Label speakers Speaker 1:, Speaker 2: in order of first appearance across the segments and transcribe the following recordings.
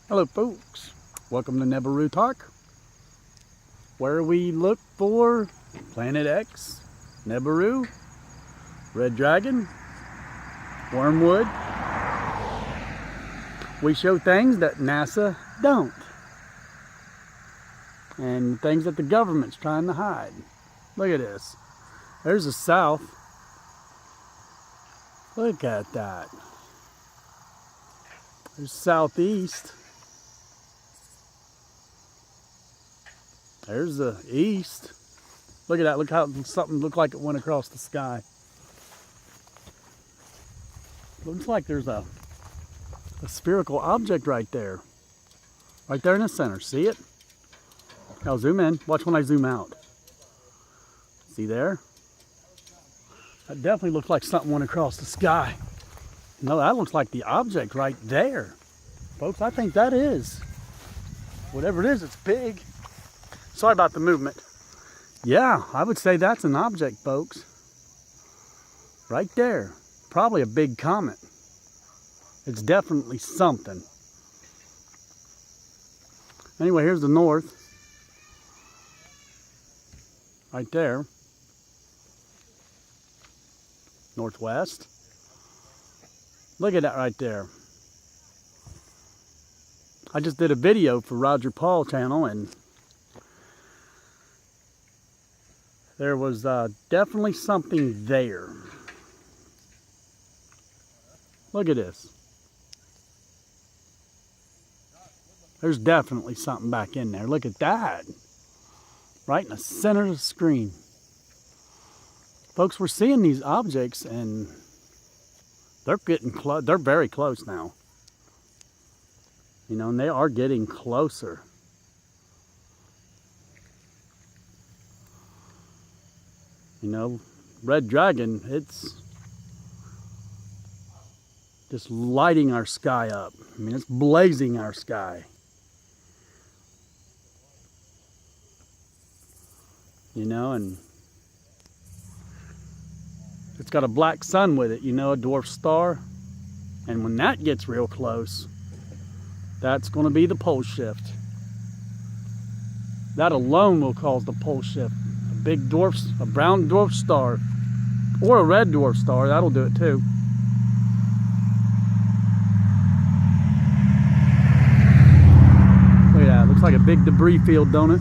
Speaker 1: Hello folks, welcome to Nibirutalk, where we look for Planet X, Nibiru, Red Dragon, Wormwood. We show things that NASA don't, and things that the government's trying to hide. Look at this. There's the south. Look at that. There's southeast. There's the east. Look at that. Look how something looked like it went across the sky. Looks like there's a spherical object right there. Right there in the center. See it? I'll zoom in. Watch when I zoom out. See there? That definitely looks like something went across the sky. No, that looks like the object right there. Folks, I think that is. Whatever it is, it's big. Sorry about the movement. Yeah, I would say that's an object, folks. Right there. Probably a big comet. It's definitely something. Anyway, here's the north. Right there. Northwest. Look at that right there. I just did a video for Roger Paul channel, and there was definitely something there. Look at this. There's definitely something back in there. Look at that. Right in the center of the screen. Folks, we're seeing these objects and they're getting close. They're very close now. You know, and they are getting closer. You know, Red Dragon, it's just lighting our sky up. I mean, it's blazing our sky. You know, and it's got a black sun with it, you know, a dwarf star. And when that gets real close, that's going to be the pole shift. That alone will cause the pole shift. A big dwarf, a brown dwarf star, or a red dwarf star, that'll do it too. Look at that, it looks like a big debris field, don't it?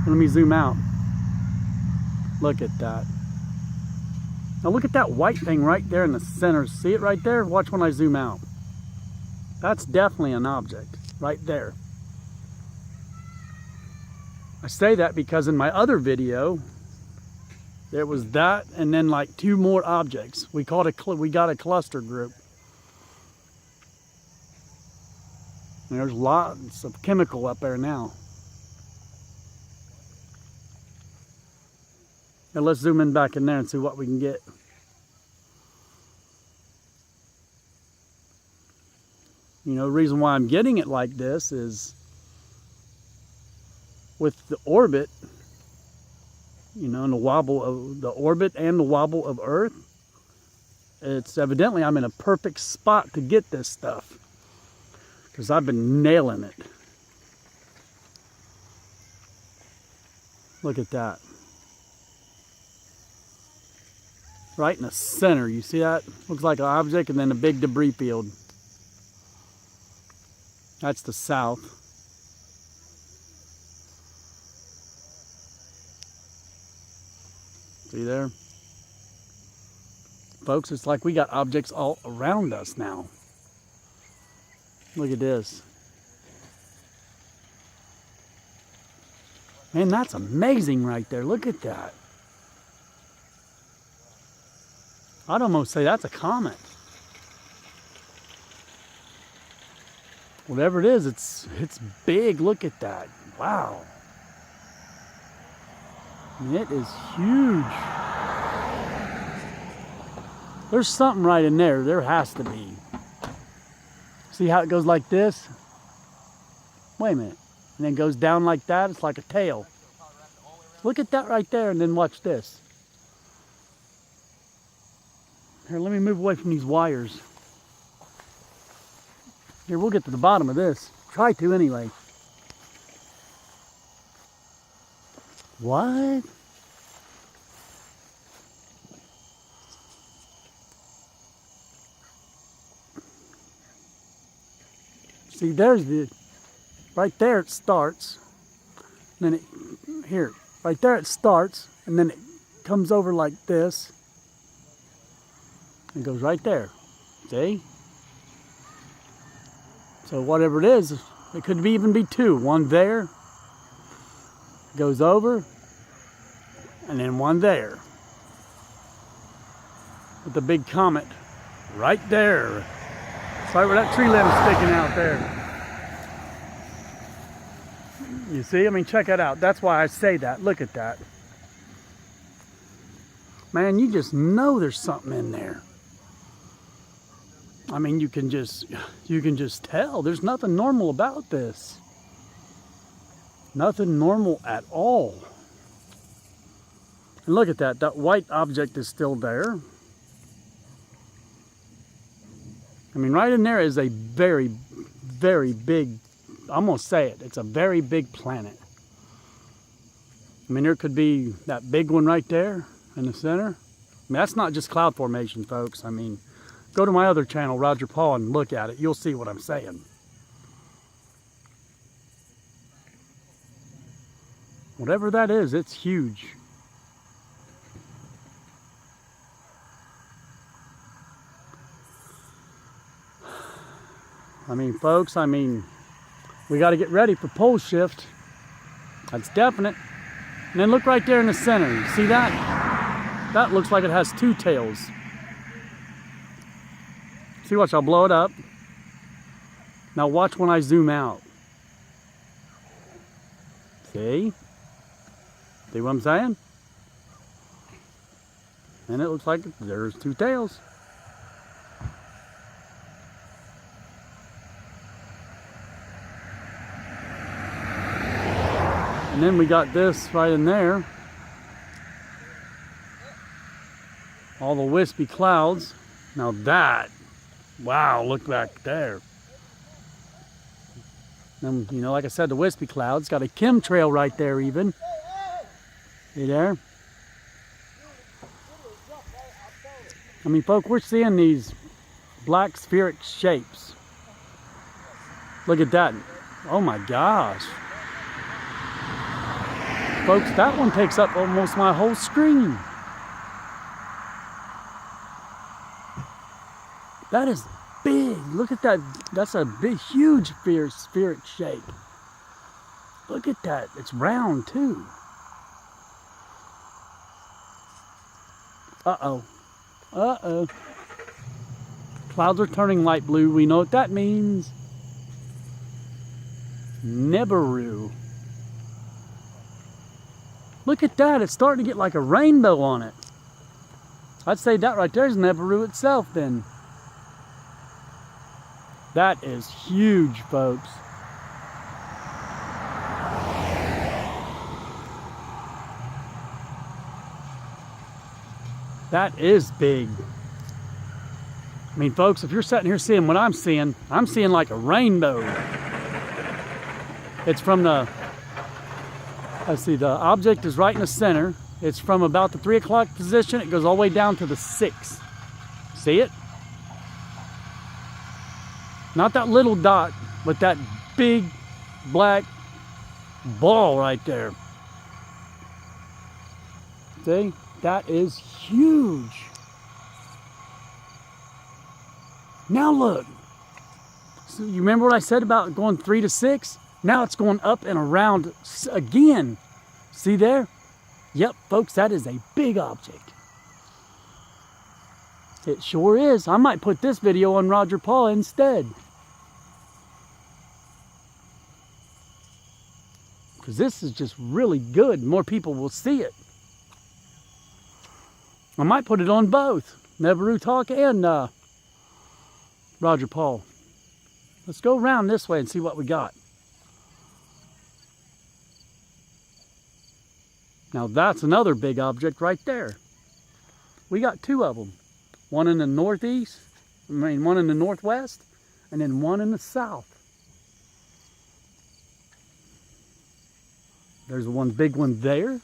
Speaker 1: Let me zoom out. Look at that. Now look at that white thing right there in the center. See it right there? Watch when I zoom out. That's definitely an object right there. I say that because in my other video, there was that and then like two more objects. We got a cluster group. And there's lots of chemical up there now. Now let's zoom in back in there and see what we can get. You know, the reason why I'm getting it like this is with the orbit, you know, and the wobble of the orbit and the wobble of Earth, it's evidently I'm in a perfect spot to get this stuff because I've been nailing it. Look at that. Right in the center, you see that? Looks like an object and then a big debris field. That's the south. See there? Folks, it's like we got objects all around us now. Look at this. Man, that's amazing right there. Look at that. I'd almost say that's a comet. Whatever it is, it's big. Look at that. Wow. And it is huge. There's something right in there. There has to be. See how it goes like this? Wait a minute. And then goes down like that. It's like a tail. Look at that right there and then watch this. Here, let me move away from these wires. Here, we'll get to the bottom of this. Try to anyway. What? See, there's the, right there it starts. Then it, here, right there it starts, and then it comes over like this. And goes right there. See? So whatever it is, it could even be two. One there, goes over, and then one there. With the big comet right there. It's right where that tree limb's sticking out there. You see? I mean, check it out. That's why I say that. Look at that. Man, you just know there's something in there. I mean, you can just tell. There's nothing normal about this. Nothing normal at all. And look at that. That white object is still there. I mean, right in there is a very, very big, I'm going to say it, it's a very big planet. I mean, there could be that big one right there in the center. I mean, that's not just cloud formation, folks. I mean, go to my other channel, Roger Paul, and look at it. You'll see what I'm saying. Whatever that is, it's huge. I mean, folks, I mean, we got to get ready for pole shift. That's definite. And then look right there in the center. You see that? That looks like it has two tails. See, watch, I'll blow it up. Now watch when I zoom out. See? See what I'm saying? And it looks like there's two tails. And then we got this right in there. All the wispy clouds. Now that, wow, look back there. Then, you know, like I said, the wispy clouds got a chemtrail right there even. See there? I mean, folks, we're seeing these black spheric shapes. Look at that. Oh my gosh. Folks, that one takes up almost my whole screen. That is big. Look at that. That's a big, huge spheric shape. Look at that. It's round too. Uh-oh. Uh-oh. Clouds are turning light blue. We know what that means. Nibiru. Look at that. It's starting to get like a rainbow on it. I'd say that right there is Nibiru itself then. That is huge, folks. That is big. I mean, folks, if you're sitting here seeing what I'm seeing like a rainbow. It's from the, let's see, the object is right in the center. It's from about the 3 o'clock position. It goes all the way down to the 6. See it? Not that little dot, but that big black ball right there. See? That is huge. Now look. So you remember what I said about going 3 to 6? Now it's going up and around again. See there? Yep, folks, that is a big object. It sure is. I might put this video on Roger Paul instead. Because this is just really good. More people will see it. I might put it on both. Nibirutalk and Roger Paul. Let's go around this way and see what we got. Now that's another big object right there. We got 2 of them. One in the northeast, one in the northwest, and then one in the south. There's one big one there.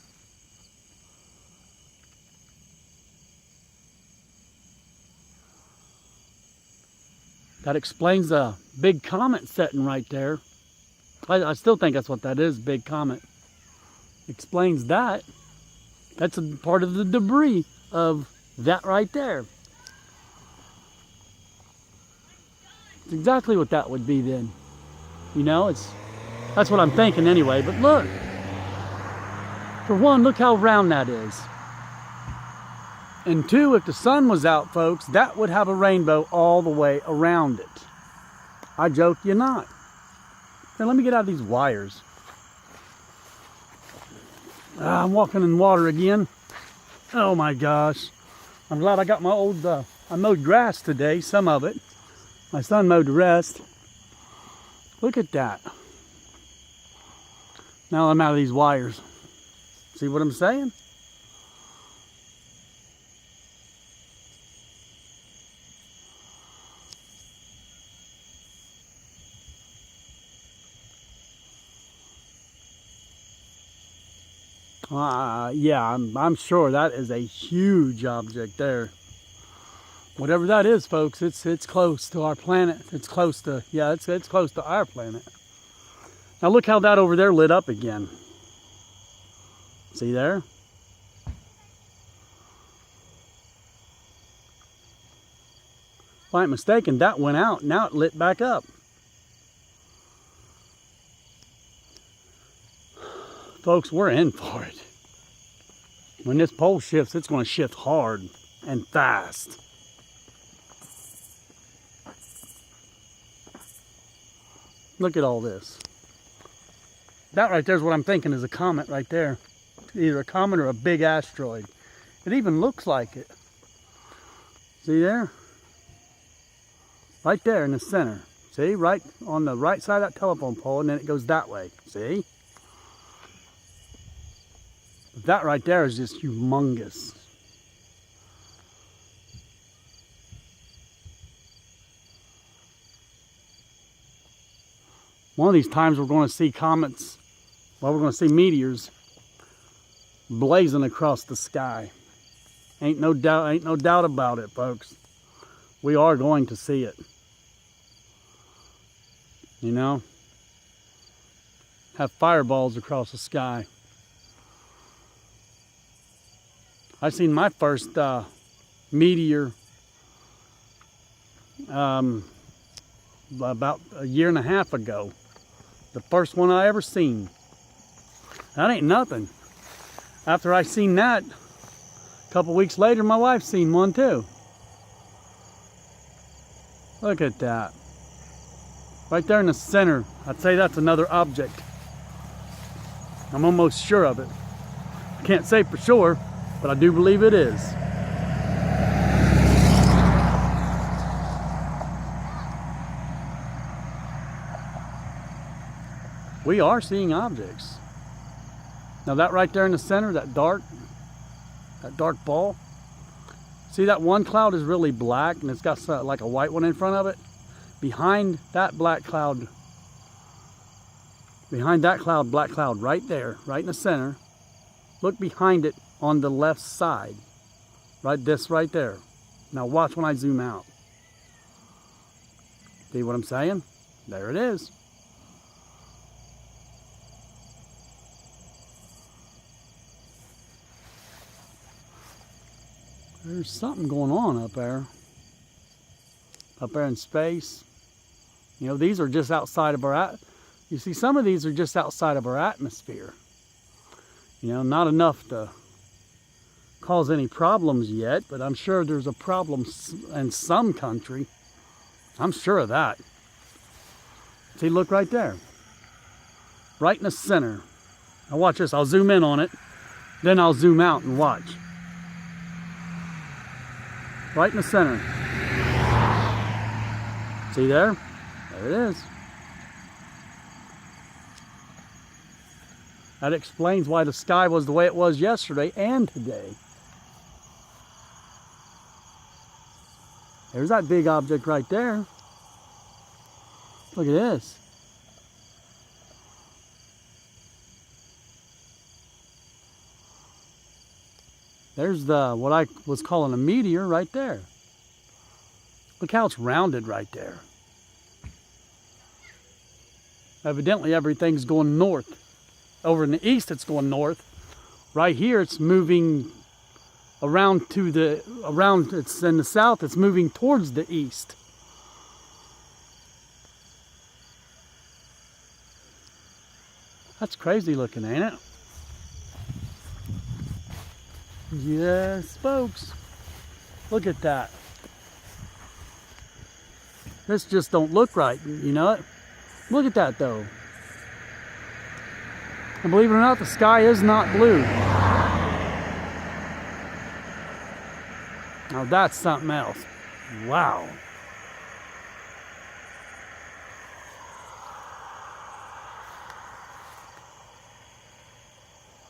Speaker 1: That explains the big comet setting right there. I still think that's what that is, big comet. Explains that. That's a part of the debris of that right there. It's exactly what that would be then. You know, that's what I'm thinking anyway. But look, for one, look how round that is. And two, if the sun was out, folks, that would have a rainbow all the way around it. I joke you not. Now let me get out of these wires. I'm walking in water again. Oh my gosh. I'm glad I got my old, I mowed grass today, some of it. My son mowed the rest. Look at that. Now I'm out of these wires. See what I'm saying? Yeah, I'm sure that is a huge object there. Whatever that is, folks, it's close to our planet. It's close to, yeah, it's close to our planet. Now look how that over there lit up again. See there? If I ain't mistaken, that went out. Now it lit back up. Folks, we're in for it. When this pole shifts, it's going to shift hard and fast. Look at all this. That right there is what I'm thinking is a comet right there. Either a comet or a big asteroid. It even looks like it. See there? Right there in the center. See? Right on the right side of that telephone pole, and then it goes that way. See? That right there is just humongous. One of these times we're going to see comets, well, we're going to see meteors blazing across the sky. Ain't no doubt about it, folks. We are going to see it. You know? Have fireballs across the sky. I seen my first meteor about a year and a half ago. The first one I ever seen. That ain't nothing. After I seen that, a couple weeks later, my wife seen one too. Look at that. Right there in the center. I'd say that's another object. I'm almost sure of it. I can't say for sure, but I do believe it is. We are seeing objects. Now that right there in the center, that dark ball. See, that one cloud is really black and it's got like a white one in front of it. Behind that black cloud, black cloud right there, right in the center. Look behind it on the left side. Right there. Now watch when I zoom out. See what I'm saying? There it is. There's something going on up there. Up there in space. You know, these are just outside of our you see, some of these are just outside of our atmosphere. You know, not enough to cause any problems yet, but I'm sure there's a problem in some country. I'm sure of that. See, look right there. Right in the center. Now watch this. I'll zoom in on it. Then I'll zoom out and watch. Right in the center. See there? There it is. That explains why the sky was the way it was yesterday and today. There's that big object right there. Look at this. There's the what I was calling a meteor right there. Look how it's rounded right there. Evidently everything's going north. Over in the east it's going north. Right here it's moving around it's in the south, it's moving towards the east. That's crazy looking, ain't it? Yes, folks. Look at that. This just don't look right, you know it? Look at that though. And believe it or not, the sky is not blue. Now that's something else. Wow.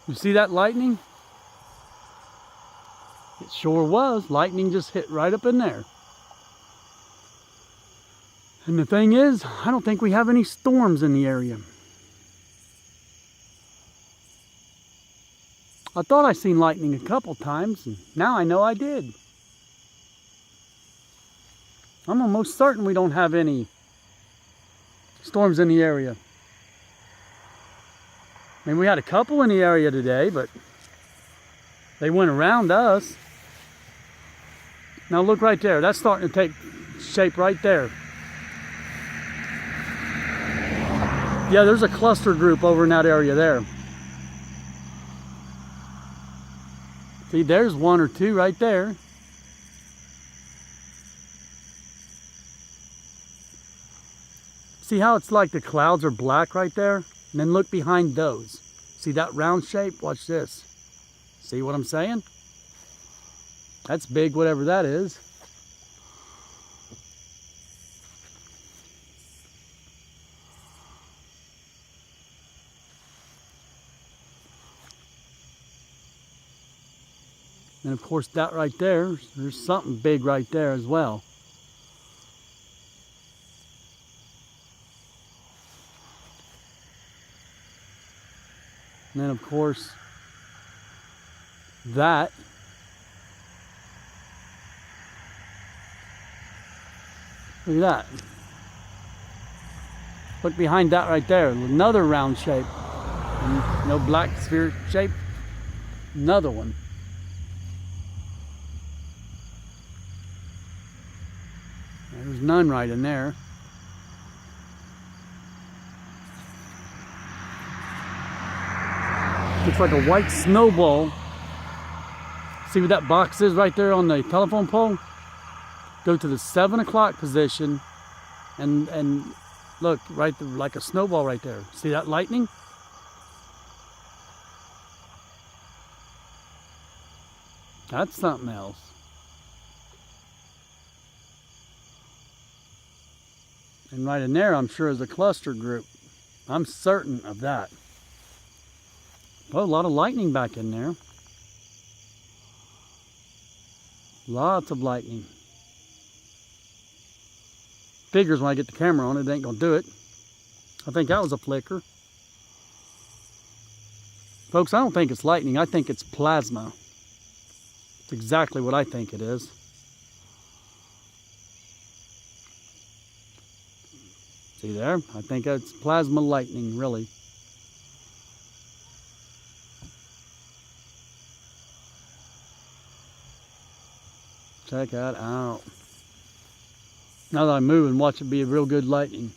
Speaker 1: You see that lightning? It sure was. Lightning just hit right up in there. And the thing is, I don't think we have any storms in the area. I thought I seen lightning a couple times, and now I know I did. I'm almost certain we don't have any storms in the area. I mean, we had a couple in the area today, but they went around us. Now look right there. That's starting to take shape right there. Yeah, there's a cluster group over in that area there. See, there's one or two right there. See how it's like the clouds are black right there? And then look behind those. See that round shape? Watch this. See what I'm saying? That's big, whatever that is. And of course that right there, there's something big right there as well. And then of course that. Look at that. Look behind that right there, another round shape. No black sphere shape, another one. There's none right in there. Looks like a white snowball. See what that box is right there on the telephone pole? Go to the 7 o'clock position and look right there, like a snowball right there. See that lightning? That's something else. And right in there, I'm sure, is a cluster group. I'm certain of that. Oh, a lot of lightning back in there. Lots of lightning. Figures when I get the camera on, it ain't gonna do it. I think that was a flicker. Folks, I don't think it's lightning. I think it's plasma. It's exactly what I think it is. See there? I think that's plasma lightning, really. Check that out. Now that I move and watch it be a real good lightning.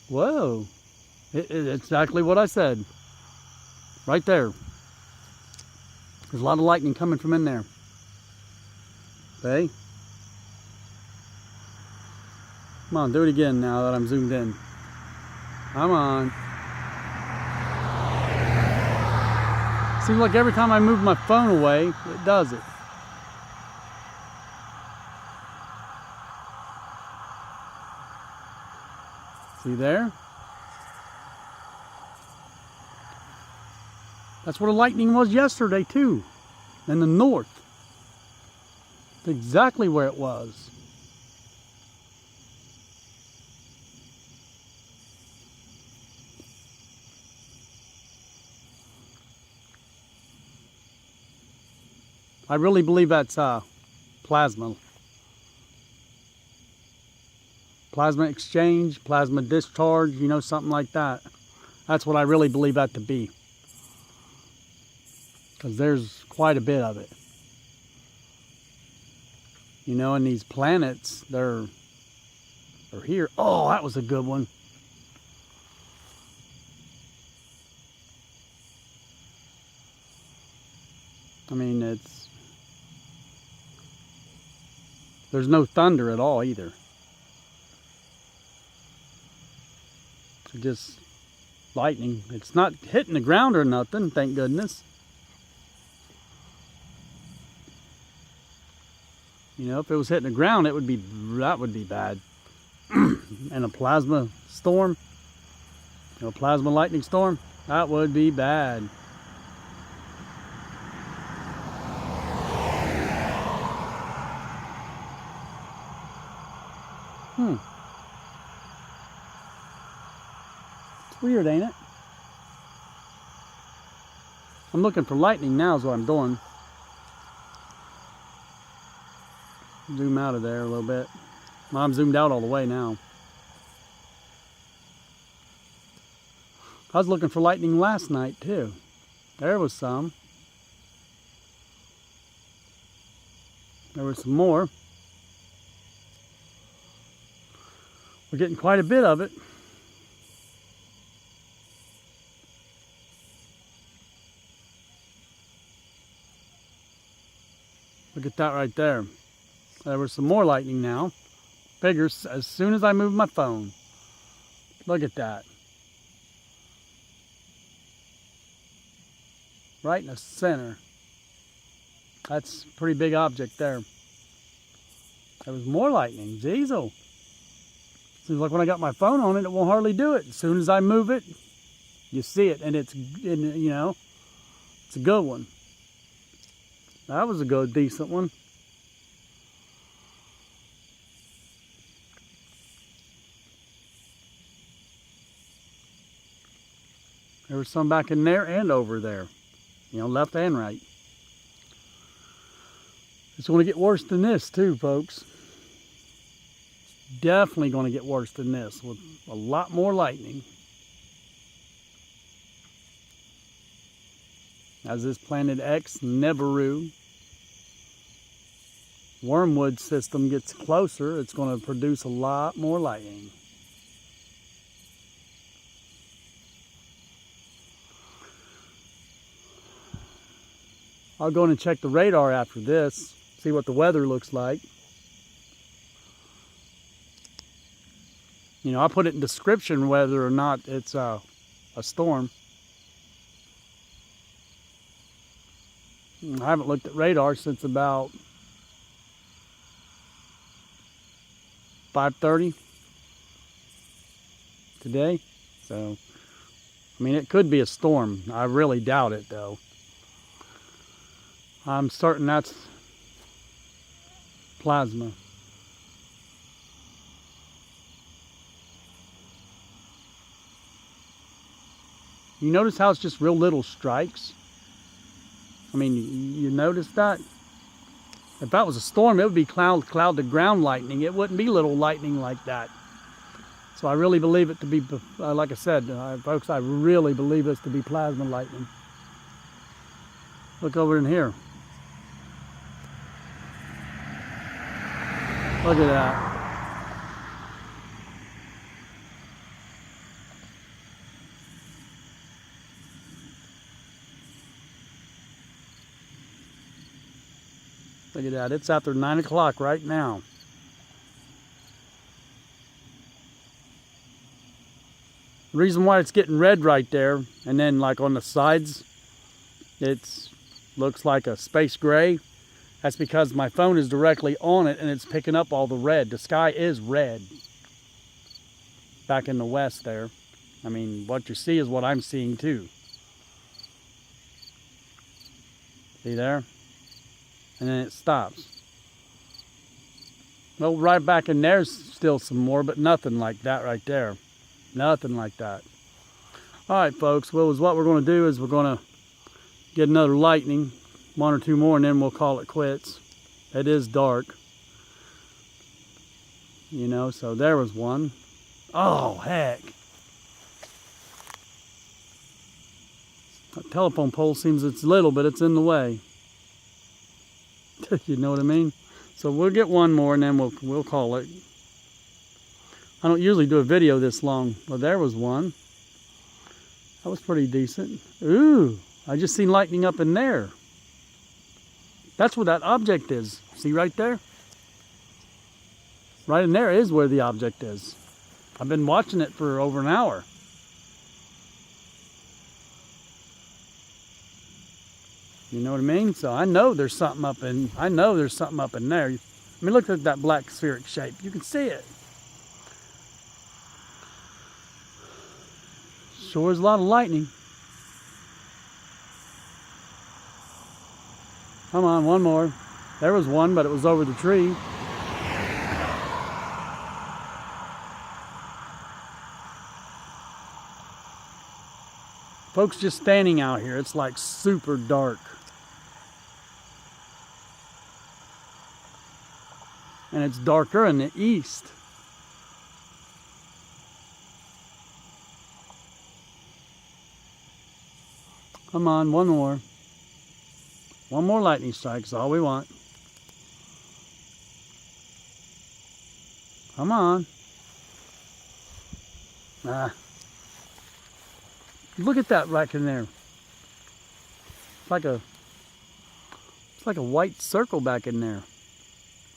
Speaker 1: Whoa. It's exactly what I said. Right there. There's a lot of lightning coming from in there. Okay? Come on, do it again now that I'm zoomed in. Come on. Seems like every time I move my phone away, it does it. See there? That's where the lightning was yesterday too, in the north. It's exactly where it was. I really believe that's plasma. Plasma exchange, plasma discharge, you know, something like that. That's what I really believe that to be. Because there's quite a bit of it. You know, and these planets, they're here. Oh, that was a good one. I mean, there's no thunder at all either. It's just lightning. It's not hitting the ground or nothing, thank goodness. You know, if it was hitting the ground, that would be bad. And a plasma storm, you know, plasma lightning storm, that would be bad. It's weird, ain't it? I'm looking for lightning now is what I'm doing. Zoom out of there a little bit. Well, I'm zoomed out all the way now. I was looking for lightning last night too. There was some. There was some more. We're getting quite a bit of it. Look at that right there. There was some more lightning now. Figures as soon as I move my phone. Look at that. Right in the center. That's a pretty big object there. There was more lightning. Jeez-o. Seems like when I got my phone on it, it won't hardly do it. As soon as I move it, you see it, and you know, it's a good one. That was a good, decent one. There was some back in there and over there. You know, left and right. It's going to get worse than this too, folks. Definitely going to get worse than this with a lot more lightning. As this planet X, Nibiru wormwood system gets closer, it's going to produce a lot more lightning. I'll go in and check the radar after this, see what the weather looks like. You know, I put it in description whether or not it's a storm. I haven't looked at radar since about 5:30 today. So, I mean, it could be a storm. I really doubt it, though. I'm certain that's plasma. You notice how it's just real little strikes? I mean, you notice that? If that was a storm, it would be cloud to ground lightning. It wouldn't be little lightning like that. So I really believe it to be, like I said, folks, I really believe this to be plasma lightning. Look over in here. Look at that. Look at that. It's after 9 o'clock right now. The reason why it's getting red right there, and then like on the sides, it looks like a space gray. That's because my phone is directly on it and it's picking up all the red. The sky is red. Back in the west there. I mean, what you see is what I'm seeing too. See there? And then it stops. Well, right back in there's still some more, but nothing like that right there. Nothing like that. All right, folks. Well, what we're going to do is we're going to get another lightning. one or two more and then we'll call it quits. It is dark. You know, so there was one. Oh, heck. That telephone pole seems it's little, but it's in the way. You know what I mean? So we'll get one more and then we'll call it. I don't usually do a video this long, but there was one. That was pretty decent. Ooh, I just seen lightning up in there. That's where that object is. See right there? Right in there is where the object is. I've been watching it for over an hour. You know what I mean? So I know there's something up in, there. I mean, look at that black spheric shape. You can see it. Sure is a lot of lightning. Come on, one more. There was one, but it was over the tree. Folks, just standing out here, it's like super dark. And it's darker in the east. Come on, one more. One more lightning strike is all we want. Come on. Look at that right in there. It's like a white circle back in there.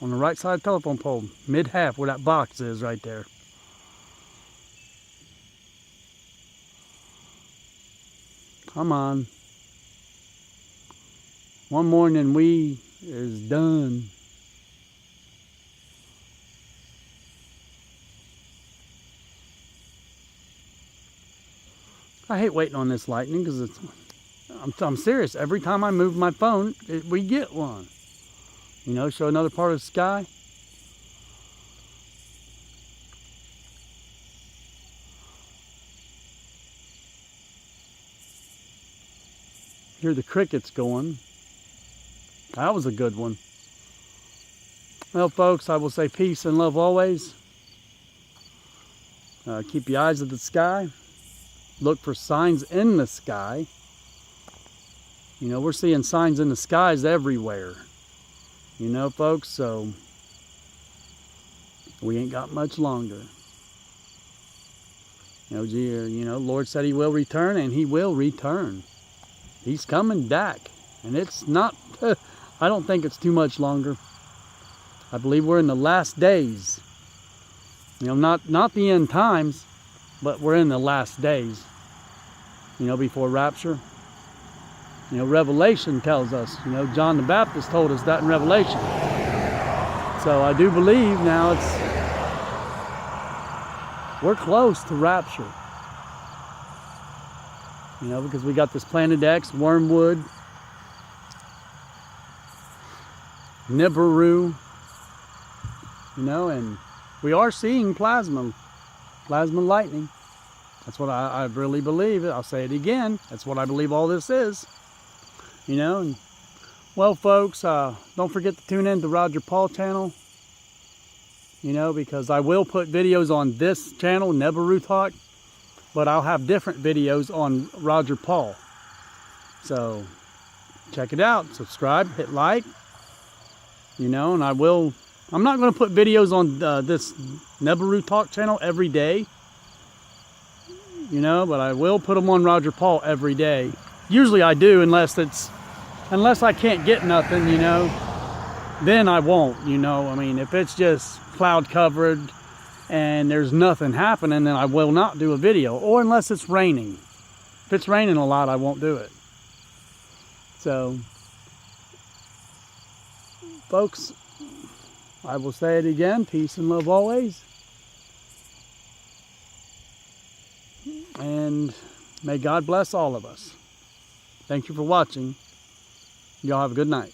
Speaker 1: On the right side of the telephone pole, mid-half where that box is right there. Come on. One more and then we is done. I hate waiting on this lightning because I'm serious. Every time I move my phone, we get one. You know, show another part of the sky. Hear the crickets going. That was a good one. Well, folks, I will say peace and love always. Keep your eyes at the sky. Look for signs in the sky. You know, we're seeing signs in the skies everywhere. You know, folks, so we ain't got much longer. You know, Lord said he will return, and he will return. He's coming back. And it's not, I don't think it's too much longer. I believe we're in the last days. You know, not the end times, but we're in the last days. You know, before rapture. You know, Revelation tells us, you know, John the Baptist told us that in Revelation. So I do believe now we're close to rapture. You know, because we got this Planet X, wormwood, Nibiru, you know, and we are seeing plasma lightning. That's what I really believe. I'll say it again. That's what I believe all this is. You know, and well, folks, don't forget to tune in to Roger Paul channel. You know, because I will put videos on this channel, Nibirutalk, but I'll have different videos on Roger Paul. So check it out. Subscribe, hit like. You know, and I'm not going to put videos on this Nibirutalk channel every day. You know, but I will put them on Roger Paul every day. Usually I do, unless I can't get nothing, you know, then I won't, you know. I mean, if it's just cloud covered and there's nothing happening, then I will not do a video, or unless it's raining. If it's raining a lot, I won't do it. So, folks, I will say it again, peace and love always. And may God bless all of us. Thank you for watching. Y'all have a good night.